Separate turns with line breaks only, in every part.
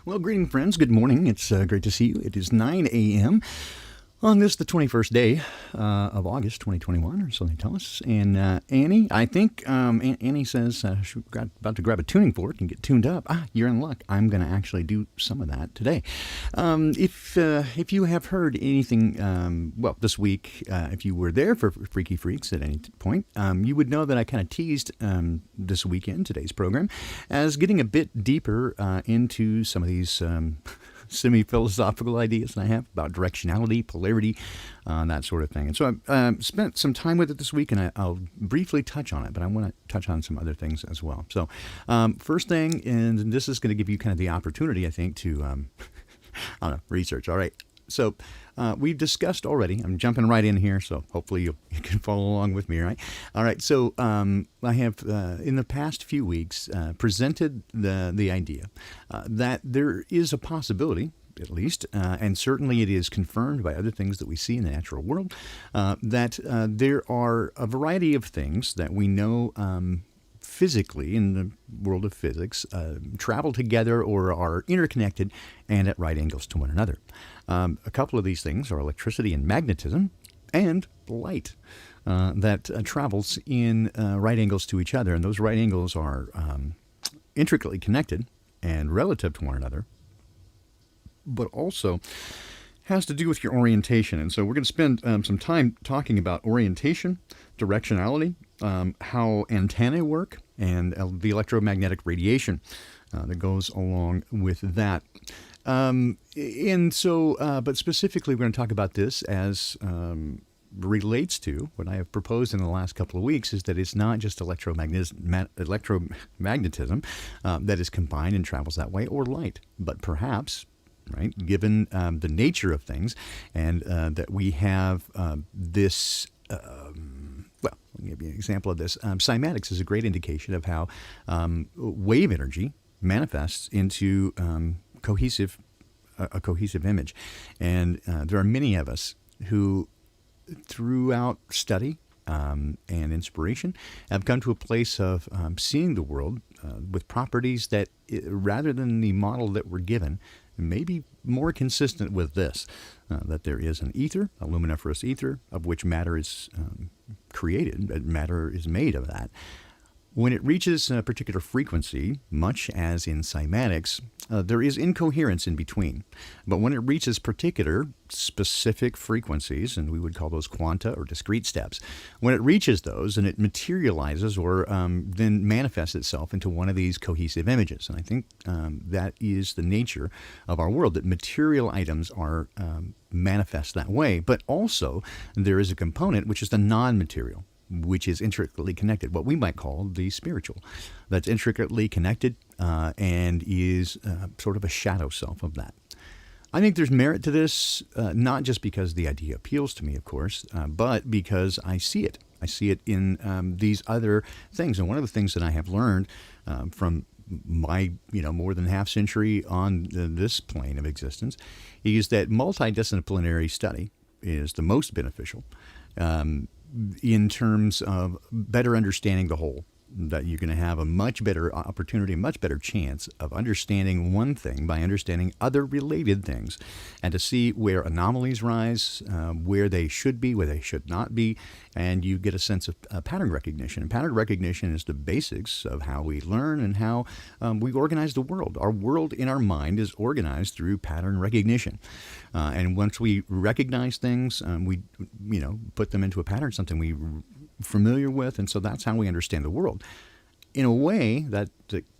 Well, greeting, friends. Good morning. It's great to see you. It is 9 a.m. on this, the 21st day of August 2021, or so they tell us. And Annie, I think Annie says she got about to grab a tuning fork and get tuned up. You're in luck. I'm going to actually do some of that today. If you have heard anything, this week, if you were there for Freaky Freaks at any point, you would know that I kind of teased this weekend, today's program, as getting a bit deeper into some of these semi-philosophical ideas that I have about directionality, polarity, that sort of thing. And so I've spent some time with it this week, and I'll briefly touch on it, but I want to touch on some other things as well. So first thing, and this is going to give you kind of the opportunity, I think, to, I don't know, research. All right. So we've discussed already. I'm jumping right in here, so hopefully you can follow along with me, right? All right. So I have, in the past few weeks, presented the idea that there is a possibility, at least, and certainly it is confirmed by other things that we see in the natural world, that there are a variety of things that we know physically, in the world of physics, travel together or are interconnected and at right angles to one another. A couple of these things are electricity and magnetism, and light that travels in right angles to each other. And those right angles are intricately connected and relative to one another, but also has to do with your orientation. And so we're going to spend some time talking about orientation, directionality, how antennae work, and the electromagnetic radiation that goes along with that. And so, but specifically, we're going to talk about this as relates to what I have proposed in the last couple of weeks, is that it's not just electromagnetism that is combined and travels that way, or light, but perhaps, right, given the nature of things, and that we have this, well, I'll give you an example of this. Cymatics is a great indication of how wave energy manifests into a cohesive image. And there are many of us who, throughout study and inspiration, have come to a place of seeing the world with properties that, rather than the model that we're given, may be more consistent with this, that there is an ether, a luminiferous ether, of which matter is created, matter is made of that. When it reaches a particular frequency, much as in cymatics, there is incoherence in between. But when it reaches particular specific frequencies, and we would call those quanta or discrete steps, when it reaches those and it materializes or then manifests itself into one of these cohesive images. And I think that is the nature of our world, that material items are manifest that way. But also there is a component which is the non-material, which is intricately connected, what we might call the spiritual, that's intricately connected and is sort of a shadow self of that. I think there's merit to this, not just because the idea appeals to me, of course, but because I see it. I see it in these other things. And one of the things that I have learned from my, more than half century on this plane of existence is that multidisciplinary study is the most beneficial in terms of better understanding the whole, that you're going to have a much better opportunity, a much better chance of understanding one thing by understanding other related things, and to see where anomalies rise, where they should be, where they should not be, and you get a sense of pattern recognition. And pattern recognition is the basics of how we learn and how we organize the world. Our world in our mind is organized through pattern recognition. And once we recognize things, we put them into a pattern, something we familiar with, and so that's how we understand the world. In a way that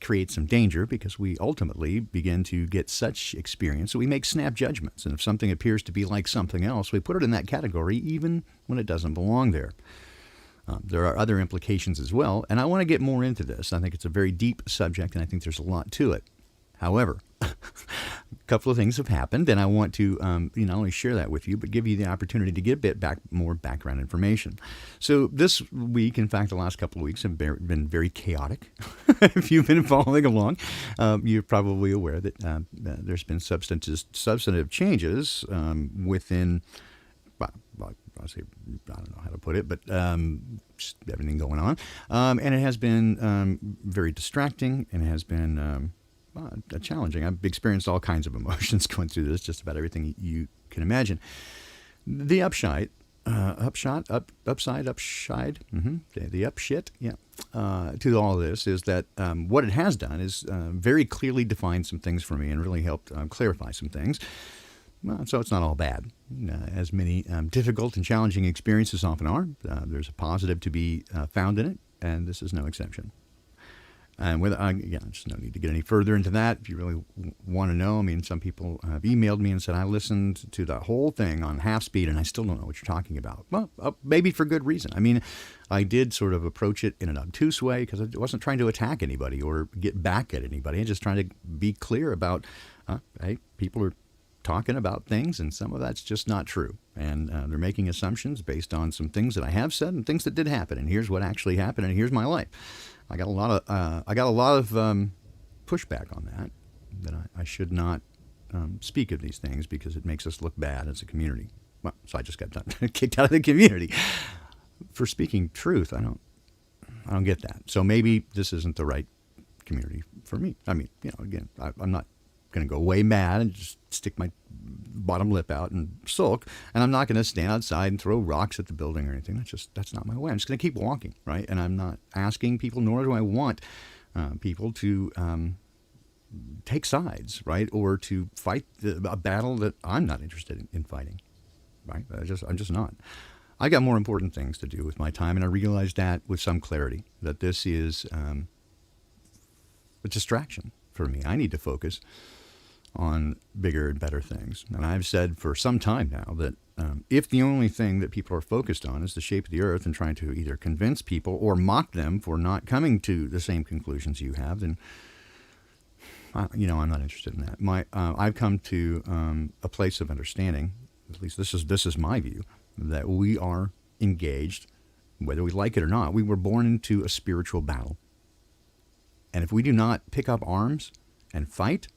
creates some danger, because we ultimately begin to get such experience that we make snap judgments, and if something appears to be like something else, we put it in that category even when it doesn't belong there. There are other implications as well, and I want to get more into this. I think it's a very deep subject, and I think there's a lot to it. However, a couple of things have happened, and I want to not only share that with you, but give you the opportunity to get a bit more background information. So this week, in fact, the last couple of weeks have been very chaotic. If you've been following along, you're probably aware that there's been substantive changes within, I don't know how to put it, but just everything going on. And it has been very distracting, and it has been challenging. I've experienced all kinds of emotions going through this, just about everything you can imagine. The upside, the upshit, yeah, to all this is that what it has done is very clearly defined some things for me and really helped clarify some things. Well, so it's not all bad. As many difficult and challenging experiences often are, there's a positive to be found in it, and this is no exception. And just no need to get any further into that. If you really want to know, I mean, some people have emailed me and said, I listened to the whole thing on half speed and I still don't know what you're talking about. Well, maybe for good reason. I mean, I did sort of approach it in an obtuse way because I wasn't trying to attack anybody or get back at anybody. I'm just trying to be clear about, hey, people are talking about things and some of that's just not true. And they're making assumptions based on some things that I have said and things that did happen. And here's what actually happened and here's my life. I got a lot of pushback on that I should not speak of these things because it makes us look bad as a community. Well, so I just got kicked out of the community for speaking truth. I don't get that. So maybe this isn't the right community for me. I mean, again, I'm not going to go way mad and just stick my bottom lip out and sulk, and I'm not going to stand outside and throw rocks at the building or anything. That's not my way. I'm just going to keep walking, right? And I'm not asking people, nor do I want people to take sides, right, or to fight a battle that I'm not interested in fighting, right? I'm just not. I got more important things to do with my time, and I realized that with some clarity that this is a distraction for me. I need to focus on bigger and better things. And I've said for some time now that if the only thing that people are focused on is the shape of the earth and trying to either convince people or mock them for not coming to the same conclusions you have, then I'm not interested in that. I've come to a place of understanding, at least this is my view, that we are engaged, whether we like it or not. We were born into a spiritual battle. And if we do not pick up arms and fight,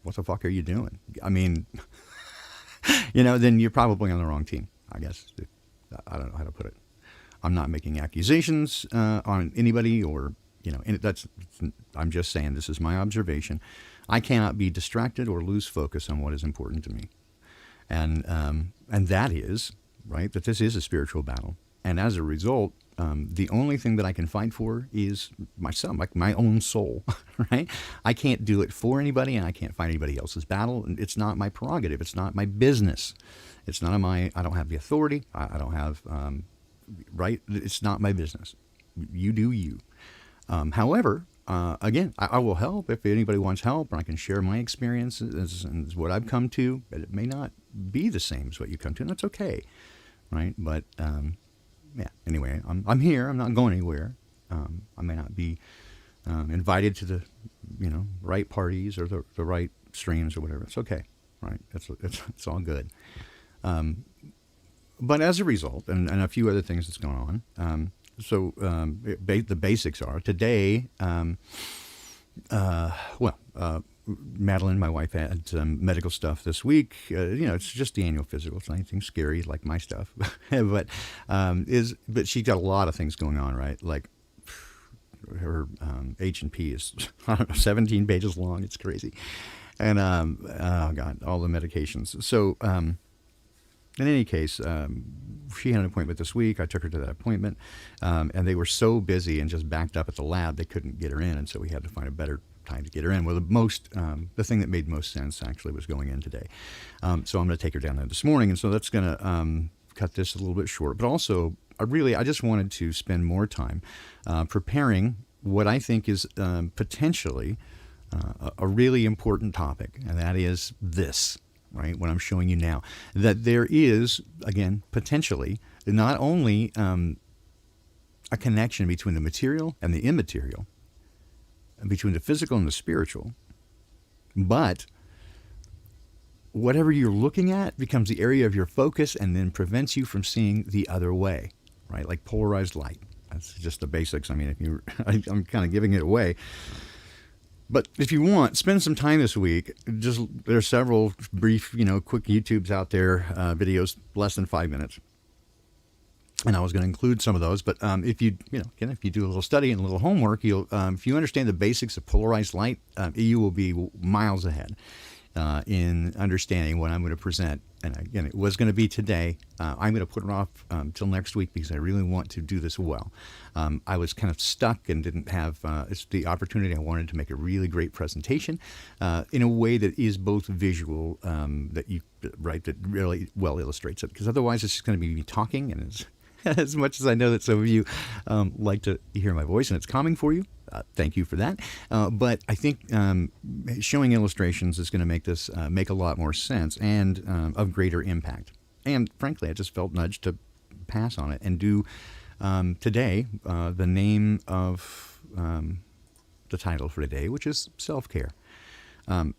what the fuck are you doing? I mean, then you're probably on the wrong team, I guess. I don't know how to put it. I'm not making accusations on anybody or, I'm just saying this is my observation. I cannot be distracted or lose focus on what is important to me. And that is, right, that this is a spiritual battle. And as a result, the only thing that I can fight for is myself, like my own soul, right? I can't do it for anybody, and I can't fight anybody else's battle. It's not my prerogative. It's not my business. It's none of my. I don't have the authority. I don't have. Right? It's not my business. You do you. However, again, I will help if anybody wants help, and I can share my experiences and what I've come to. But it may not be the same as what you come to, and that's okay, right? But yeah. Anyway, I'm here. I'm not going anywhere. I may not be invited to the, right parties or the right streams or whatever. It's okay, right? It's all good. But as a result, and a few other things that's going on. The basics are today. Madeline, my wife, had some medical stuff this week. It's just the annual physical. It's not anything scary like my stuff, but she got a lot of things going on, right? Like her H&P is 17 pages long. It's crazy, and oh god, all the medications. So in any case, she had an appointment this week. I took her to that appointment, and they were so busy and just backed up at the lab they couldn't get her in, and so we had to find a better time to get her in. Well, the thing that made most sense actually was going in today. So I'm going to take her down there this morning, and so that's going to cut this a little bit short. But also, I just wanted to spend more time preparing what I think is potentially a really important topic, and that is this, right? What I'm showing you now, that there is, again, potentially not only a connection between the material and the immaterial, between the physical and the spiritual, but whatever you're looking at becomes the area of your focus and then prevents you from seeing the other way, right? Like polarized light. That's just the basics. I mean, I'm kind of giving it away. But if you want, spend some time this week. There's several brief, quick YouTubes out there, videos, less than 5 minutes. and I was going to include some of those. But if you again, if you do a little study and a little homework, you'll if you understand the basics of polarized light, you will be miles ahead in understanding what I'm going to present. And again, it was going to be today. I'm going to put it off till next week because I really want to do this well. I was kind of stuck and didn't have it's the opportunity. I wanted to make a really great presentation in a way that is both visual, that really well illustrates it. Because otherwise, it's just going to be me talking, and it's as much as I know that some of you like to hear my voice and it's calming for you, thank you for that. But I think showing illustrations is going to make this make a lot more sense and of greater impact. And frankly, I just felt nudged to pass on it and do today the name of the title for today, which is self-care. And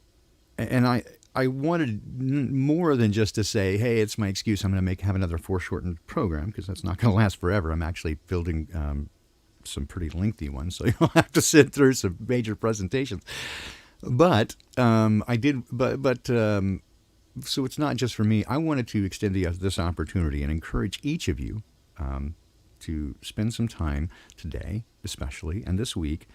I wanted more than just to say, hey, it's my excuse. I'm going to have another foreshortened program because that's not going to last forever. I'm actually building some pretty lengthy ones, so you'll have to sit through some major presentations. But I did, so it's not just for me. I wanted to extend this opportunity and encourage each of you to spend some time today, especially, and this week,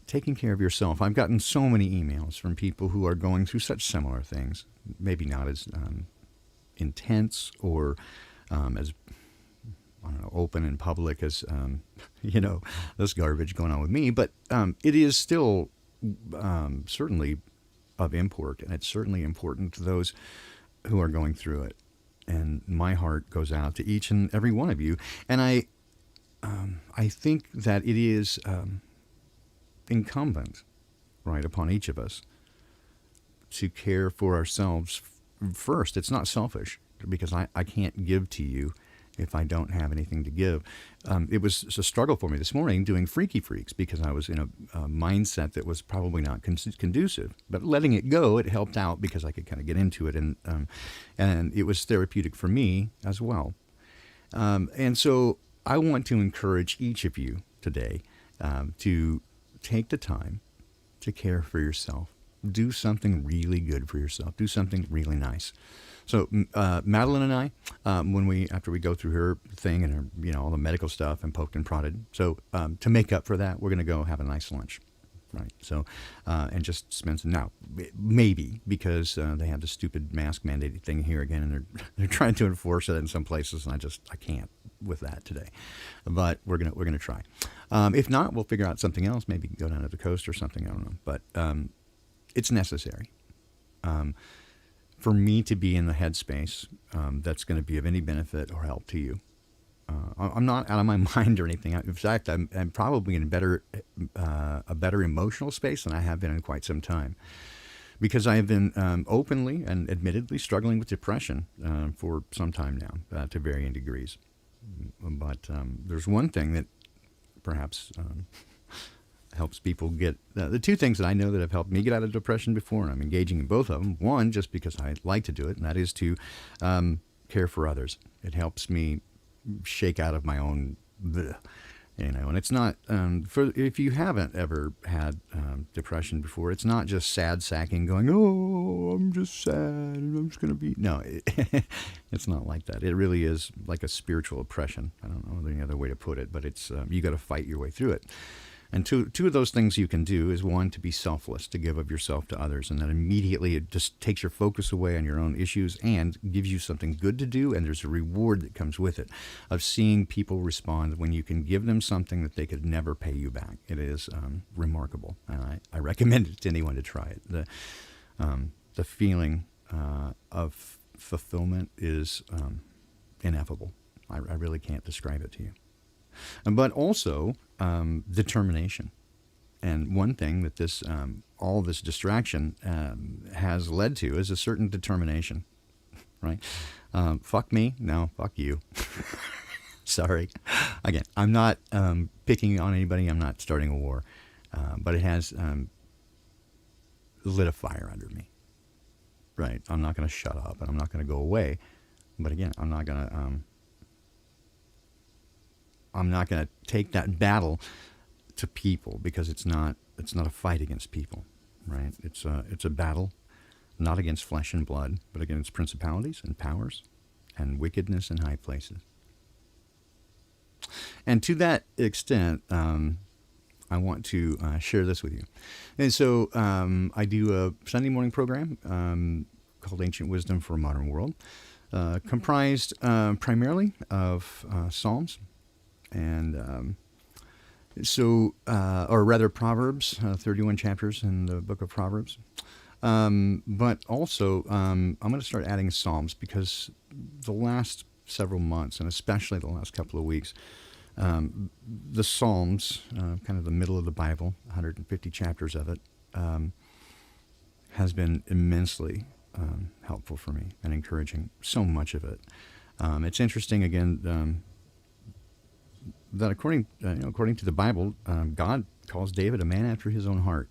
taking care of yourself. I've gotten so many emails from people who are going through such similar things, maybe not as intense or as, I don't know, open and public as, this garbage going on with me, but it is still certainly of import, and it's certainly important to those who are going through it. And my heart goes out to each and every one of you. And I think that it is incumbent, right, upon each of us to care for ourselves first. It's not selfish, because I can't give to you if I don't have anything to give. It was a struggle for me this morning doing Freaky Freaks because I was in a mindset that was probably not conducive. But letting it go, it helped out because I could kind of get into it, and it was therapeutic for me as well. And so I want to encourage each of you today to take the time to care for yourself. Do something really good for yourself. Do something really nice. So Madeline and I, after we go through her thing and her, all the medical stuff and poked and prodded. So to make up for that, we're going to go have a nice lunch, right? So and just spend some. Now maybe because they have the stupid mask mandate thing here again, and they're trying to enforce it in some places, and I can't with that today. But we're gonna try. If not, we'll figure out something else. Maybe go down to the coast or something. I don't know. But it's necessary. For me to be in the headspace that's going to be of any benefit or help to you. I'm not out of my mind or anything. In fact, I'm probably in a better emotional space than I have been in quite some time, because I have been openly and admittedly struggling with depression for some time now, to varying degrees. But there's one thing that perhaps helps people get the two things that I know that have helped me get out of depression before, and I'm engaging in both of them. One, just because I like to do it, and that is to care for others. It helps me shake out of my own, and it's not if you haven't ever had depression before, it's not just sad sacking, going, oh, I'm just sad, and I'm just going to be. No, it's not like that. It really is like a spiritual oppression. I don't know any other way to put it, but it's you got to fight your way through it. And two of those things you can do is, one, to be selfless, to give of yourself to others. And then immediately it just takes your focus away on your own issues and gives you something good to do. And there's a reward that comes with it of seeing people respond when you can give them something that they could never pay you back. It is remarkable. And I recommend it to anyone to try it. The feeling of fulfillment is ineffable. I really can't describe it to you. But also determination. And one thing that this all this distraction has led to is a certain determination, right? Fuck me, no, fuck you. Sorry. Again, I'm not picking on anybody. I'm not starting a war. But it has lit a fire under me, right? I'm not going to shut up, and I'm not going to go away. But again, I'm not going to take that battle to people, because it's not a fight against people, right? It's a battle not against flesh and blood, but against principalities and powers and wickedness in high places. And to that extent, I want to share this with you. And so I do a Sunday morning program called Ancient Wisdom for a Modern World, comprised primarily of Psalms and or rather Proverbs, 31 chapters in the book of Proverbs. But also, I'm going to start adding Psalms because the last several months, and especially the last couple of weeks, the Psalms, kind of the middle of the Bible, 150 chapters of it, has been immensely helpful for me and encouraging. So much of it. It's interesting, again, that according to the Bible, God calls David a man after his own heart.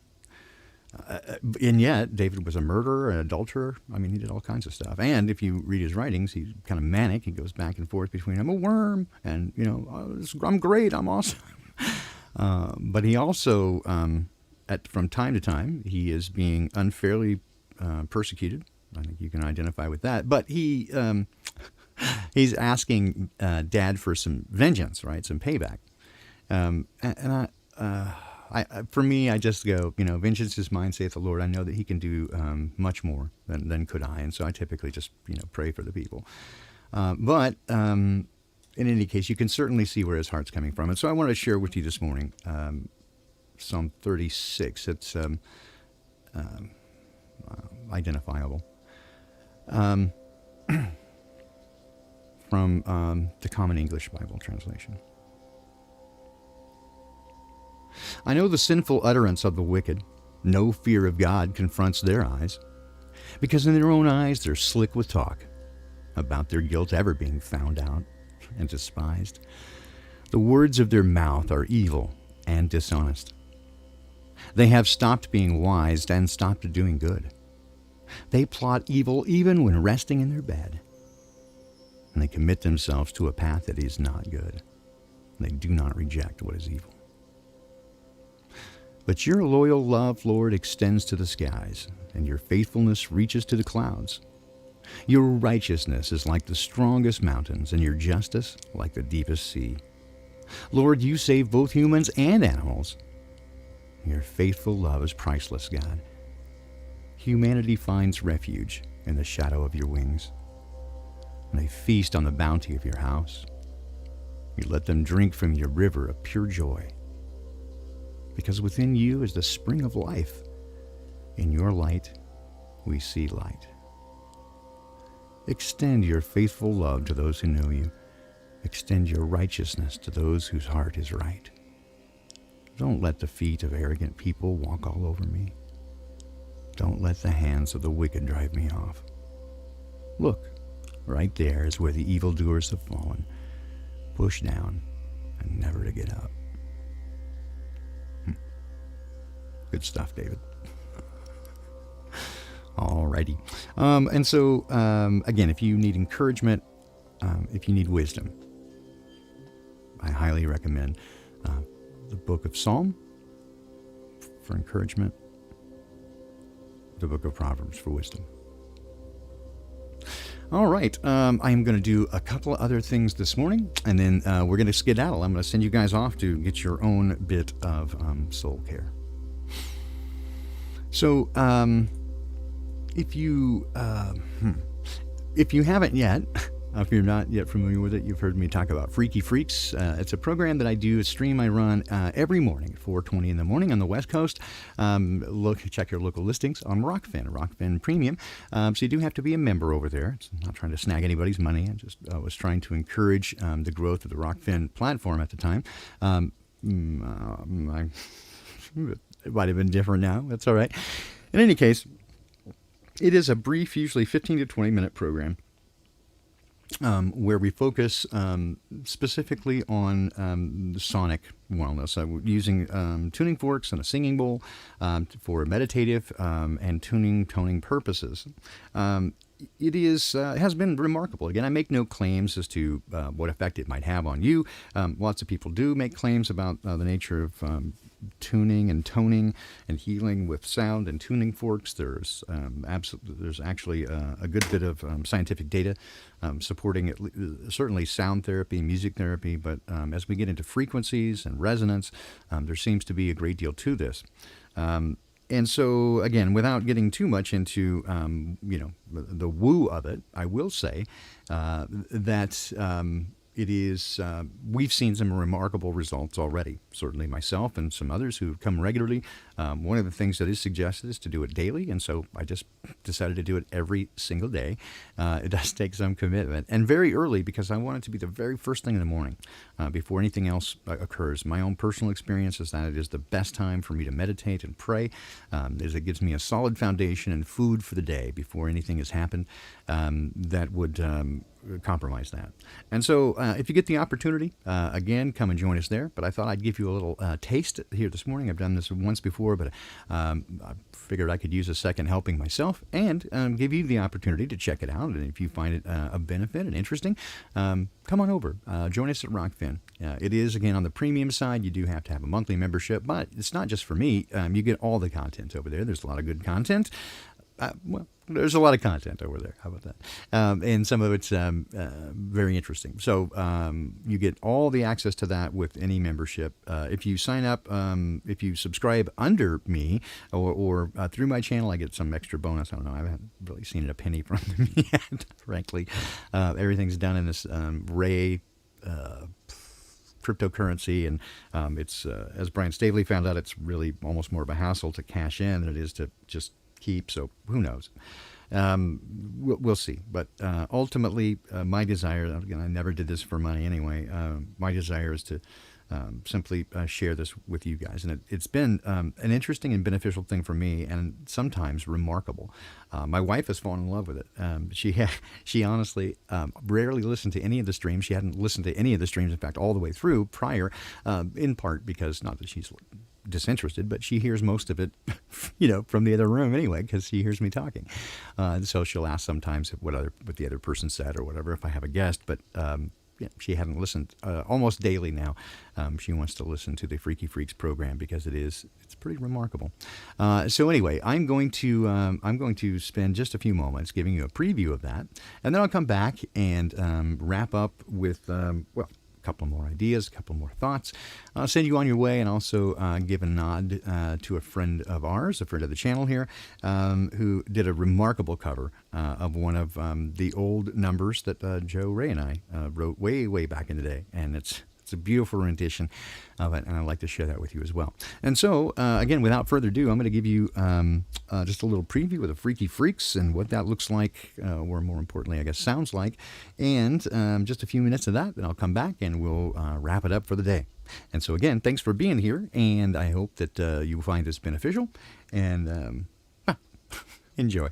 And yet, David was a murderer, an adulterer. I mean, he did all kinds of stuff. And if you read his writings, he's kind of manic. He goes back and forth between, I'm a worm, and, I'm great, I'm awesome. But he also, from time to time, he is being unfairly persecuted. I think you can identify with that. But he's asking Dad for some vengeance, right, some payback. For me, I just go, vengeance is mine, saith the Lord. I know that he can do much more than could I. And so I typically just, pray for the people. But in any case, you can certainly see where his heart's coming from. And so I wanted to share with you this morning Psalm 36. It's identifiable. From the Common English Bible translation. I know the sinful utterance of the wicked. No fear of God confronts their eyes, because in their own eyes they're slick with talk about their guilt ever being found out and despised. The words of their mouth are evil and dishonest. They have stopped being wise and stopped doing good. They plot evil even when resting in their bed, and they commit themselves to a path that is not good. They do not reject what is evil. But your loyal love, Lord, extends to the skies, and your faithfulness reaches to the clouds. Your righteousness is like the strongest mountains, and your justice like the deepest sea. Lord, you save both humans and animals. Your faithful love is priceless, God. Humanity finds refuge in the shadow of your wings, and they feast on the bounty of your house. You let them drink from your river of pure joy, because within you is the spring of life. In your light, we see light. Extend your faithful love to those who know you. Extend your righteousness to those whose heart is right. Don't let the feet of arrogant people walk all over me. Don't let the hands of the wicked drive me off. Look, right there is where the evildoers have fallen, pushed down and never to get up. Good stuff, David. Alrighty. And so, again, if you need encouragement, if you need wisdom, I highly recommend the book of Psalm for encouragement, the book of Proverbs for wisdom. All right. I am going to do a couple of other things this morning, and then we're going to skedaddle. I'm going to send you guys off to get your own bit of soul care. So, if you haven't yet, if you're not yet familiar with it, you've heard me talk about Freaky Freaks. It's a program that I do, a stream I run every morning at 4:20 in the morning on the West Coast. Check your local listings on Rockfin Premium. So you do have to be a member over there. It's not trying to snag anybody's money. I was trying to encourage the growth of the Rockfin platform at the time. It might have been different now. That's all right. In any case, it is a brief, usually 15 to 20 minute program where we focus specifically on sonic wellness, using tuning forks and a singing bowl for meditative and toning purposes. It has been remarkable. Again, I make no claims as to what effect it might have on you. Lots of people do make claims about the nature of tuning and toning and healing with sound and tuning forks. There's actually a good bit of scientific data supporting certainly sound therapy, music therapy, but as we get into frequencies and resonance, there seems to be a great deal to this. And so, again, without getting too much into, the woo of it, I will say that it is, we've seen some remarkable results already. Certainly myself and some others who come regularly. One of the things that is suggested is to do it daily, and so I just decided to do it every single day. It does take some commitment, and very early, because I want it to be the very first thing in the morning before anything else occurs. My own personal experience is that it is the best time for me to meditate and pray, as it gives me a solid foundation and food for the day before anything has happened that would compromise that. And so if you get the opportunity, again, come and join us there. But I thought I'd give you a little taste here this morning. I've done this once before, but I figured I could use a second helping myself and give you the opportunity to check it out. And if you find it a benefit and interesting, come on over. Join us at Rockfin. It is, again, on the premium side. You do have to have a monthly membership, but it's not just for me. You get all the content over there. There's a lot of good content. There's a lot of content over there. How about that? And some of it's very interesting. So you get all the access to that with any membership. If you sign up, if you subscribe under me or through my channel, I get some extra bonus. I don't know. I haven't really seen a penny from them yet, frankly. Everything's done in this Ray cryptocurrency, and it's, as Brian Stavely found out, it's really almost more of a hassle to cash in than it is to just keep, so who knows? We'll see. But ultimately, my desire, again, I never did this for money anyway, my desire is to simply share this with you guys. And it's been an interesting and beneficial thing for me, and sometimes remarkable. My wife has fallen in love with it. She honestly rarely listened to any of the streams. She hadn't listened to any of the streams, in fact, all the way through prior, in part because, not that she's disinterested, but she hears most of it, from the other room anyway, because she hears me talking. So she'll ask sometimes what the other person said or whatever if I have a guest, but she hadn't listened almost daily now. She wants to listen to the Freaky Freaks program because it's pretty remarkable. So anyway, I'm going to spend just a few moments giving you a preview of that, and then I'll come back and wrap up with a couple more ideas, a couple more thoughts. I'll send you on your way, and also give a nod to a friend of ours, a friend of the channel here, who did a remarkable cover of one of the old numbers that Joe Ray and I wrote way back in the day, and it's a beautiful rendition of it, and I'd like to share that with you as well. And so, again, without further ado, I'm going to give you just a little preview of the Freaky Freaks and what that looks like, or more importantly, I guess, sounds like, and just a few minutes of that, then I'll come back and we'll wrap it up for the day. And so, again, thanks for being here, and I hope that you find this beneficial, and enjoy.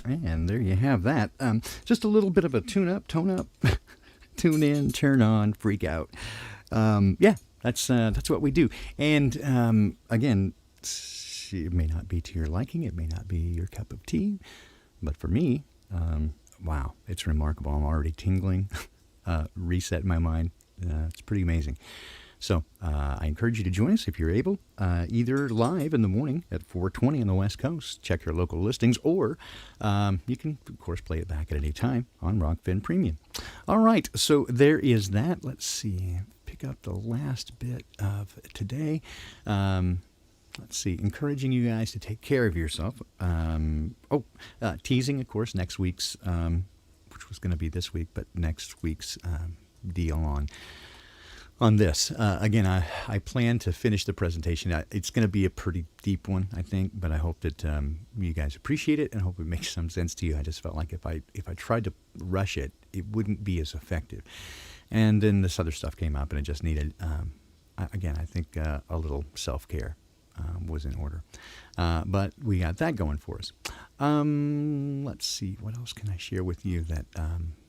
And there you have that. Just a little bit of a tune up, tone up, tune in, turn on, freak out. Yeah, that's what we do. And again, it may not be to your liking, it may not be your cup of tea, but for me, wow, it's remarkable. I'm already tingling, reset my mind. It's pretty amazing. So I encourage you to join us if you're able, either live in the morning at 4:20 on the West Coast. Check your local listings, or you can, of course, play it back at any time on Rockfin Premium. All right, so there is that. Let's see, pick up the last bit of today. Let's see, encouraging you guys to take care of yourself. Teasing, of course, next week's, which was going to be this week, but next week's deal on this. Again, I plan to finish the presentation. It's going to be a pretty deep one, I think, but I hope that you guys appreciate it and hope it makes some sense to you. I just felt like if I tried to rush it, it wouldn't be as effective. And then this other stuff came up, and it just needed, again, I think a little self-care was in order. But we got that going for us. Let's see, what else can I share with you that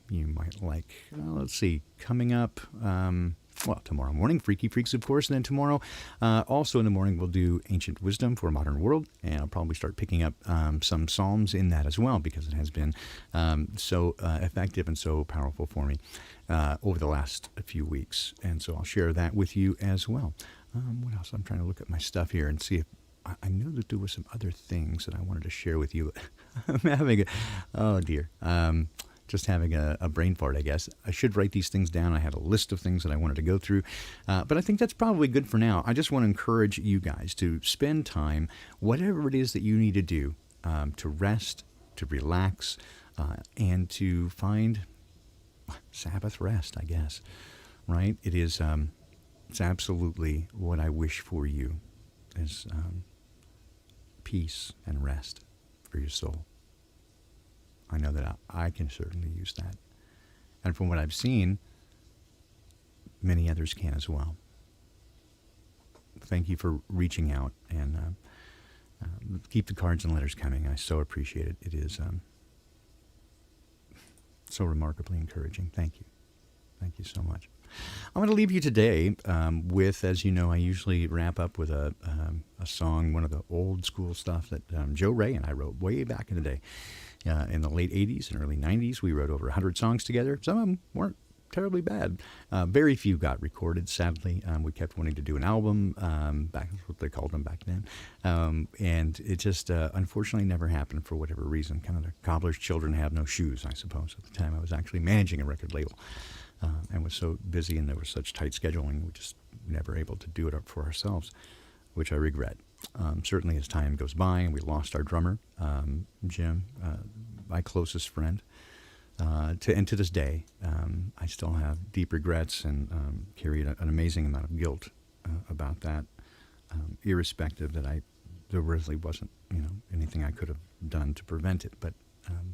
you might like? Let's see, coming up... tomorrow morning, Freaky Freaks, of course. And then tomorrow, also in the morning, we'll do Ancient Wisdom for a Modern World. And I'll probably start picking up some Psalms in that as well, because it has been so effective and so powerful for me over the last few weeks. And so I'll share that with you as well. What else? I'm trying to look at my stuff here and see if I know that there were some other things that I wanted to share with you. I'm having just having a brain fart, I guess. I should write these things down. I had a list of things that I wanted to go through. But I think that's probably good for now. I just want to encourage you guys to spend time, whatever it is that you need to do, to rest, to relax, and to find Sabbath rest, I guess. Right? It is, it's absolutely what I wish for you, is peace and rest for your soul. I know that I can certainly use that. And from what I've seen, many others can as well. Thank you for reaching out, and keep the cards and letters coming. I so appreciate it. It is so remarkably encouraging. Thank you. Thank you so much. I'm going to leave you today with, as you know, I usually wrap up with a song, one of the old school stuff that Joe Ray and I wrote way back in the day. In the late 80s and early 90s, we wrote over 100 songs together. Some of them weren't terribly bad. Very few got recorded, sadly. We kept wanting to do an album, back what they called them back then. And it just, unfortunately, never happened for whatever reason. Kind of the cobbler's children have no shoes, I suppose. At the time, I was actually managing a record label and was so busy, and there was such tight scheduling, we just never able to do it up for ourselves, which I regret. Certainly as time goes by and we lost our drummer, Jim, my closest friend, to this day, I still have deep regrets and carry an amazing amount of guilt about that, irrespective that there really wasn't anything I could have done to prevent it. But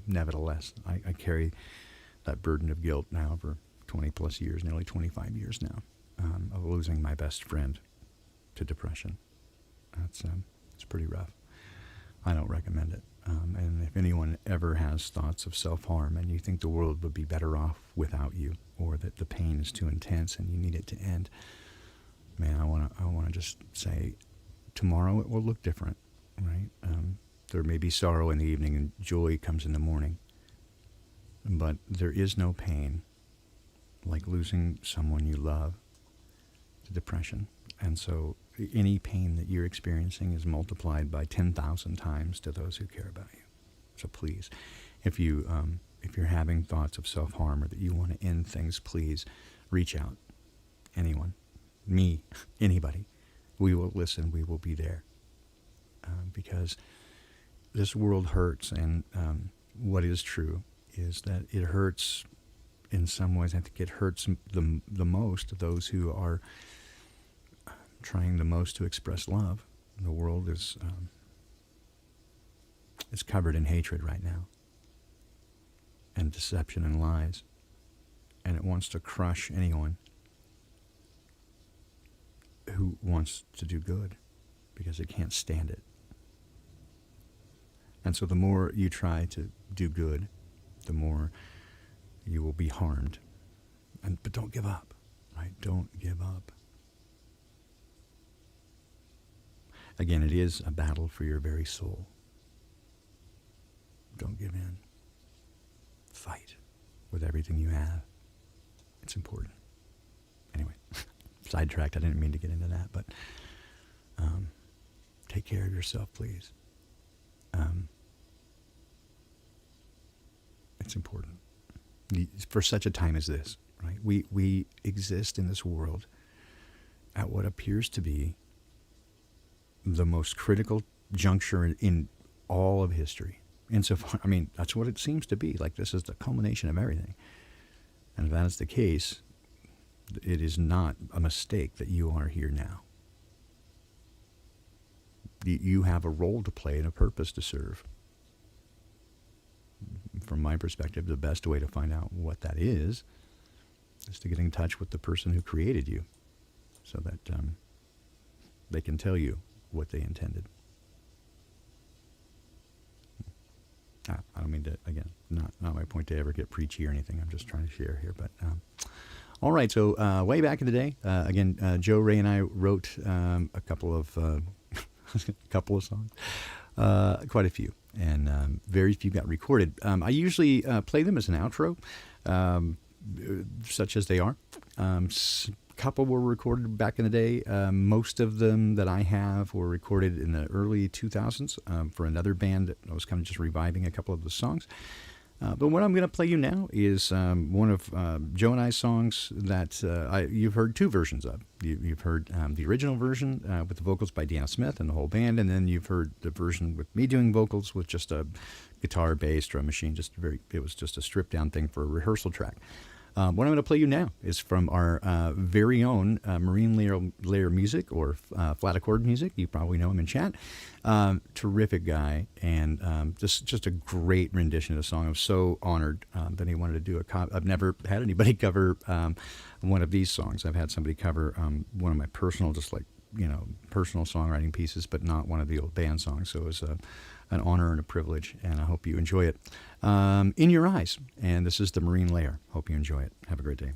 nevertheless, I carry that burden of guilt now for 20 plus years, nearly 25 years now, of losing my best friend to depression. It's pretty rough. I don't recommend it. And if anyone ever has thoughts of self-harm and you think the world would be better off without you, or that the pain is too intense and you need it to end, man, I want to just say, tomorrow it will look different, right? There may be sorrow in the evening and joy comes in the morning, but there is no pain like losing someone you love to depression. And so any pain that you're experiencing is multiplied by 10,000 times to those who care about you. So please, if you're having thoughts of self-harm or that you want to end things, please reach out. Anyone, me, anybody. We will listen. We will be there. Because this world hurts, and what is true is that it hurts in some ways. I think it hurts the most those who are trying the most to express love. The world is covered in hatred right now, and deception and lies, and it wants to crush anyone who wants to do good because it can't stand it. And so the more you try to do good, the more you will be harmed. But don't give up, right? Don't give up. Again, it is a battle for your very soul. Don't give in. Fight with everything you have. It's important. Anyway, sidetracked. I didn't mean to get into that, but take care of yourself, please. It's important. For such a time as this, right? We exist in this world at what appears to be the most critical juncture in all of history. Insofar, I mean, that's what it seems to be. Like, this is the culmination of everything. And if that is the case, it is not a mistake that you are here now. You have a role to play and a purpose to serve. From my perspective, the best way to find out what that is to get in touch with the person who created you, so that they can tell you what they intended. I don't mean to, again, not my point to ever get preachy or anything. I'm just trying to share here. But all right, so way back in the day, again, Joe, Ray, and I wrote a couple of songs, quite a few, and very few got recorded. I usually play them as an outro, such as they are. Couple were recorded back in the day. Most of them that I have were recorded in the early 2000s for another band that I was kind of just reviving a couple of the songs. But what I'm going to play you now is one of Joe and I's songs that you've heard two versions of. You've heard the original version with the vocals by Deanna Smith and the whole band, and then you've heard the version with me doing vocals with just a guitar, bass, drum machine. It was just a stripped down thing for a rehearsal track. What I'm going to play you now is from our very own Marine Layer Music, or Flat Accord Music. You probably know him in chat. Terrific guy, and just a great rendition of the song. I'm so honored that he wanted to do I've never had anybody cover one of these songs. I've had somebody cover one of my personal, personal songwriting pieces, but not one of the old band songs. So it was an honor and a privilege, and I hope you enjoy it. In Your Eyes, and this is the Marine Layer. Hope you enjoy it. Have a great day.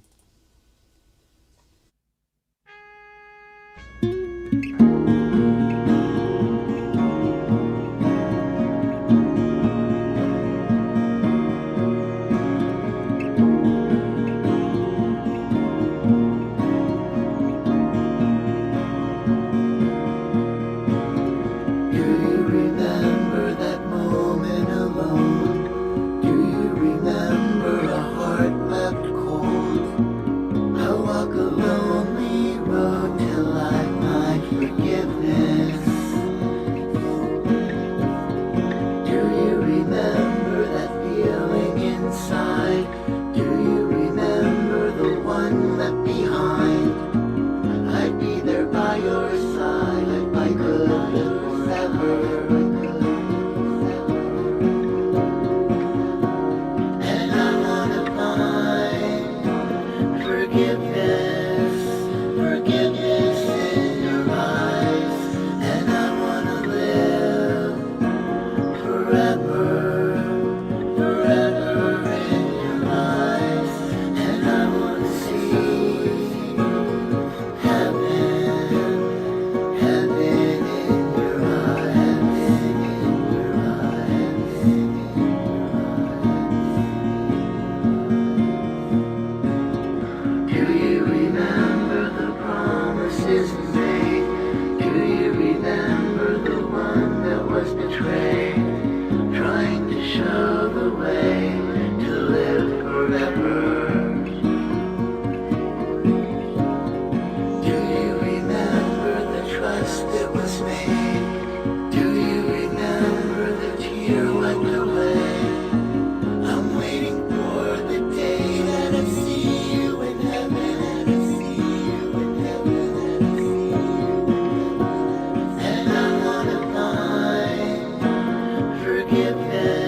Forgiveness.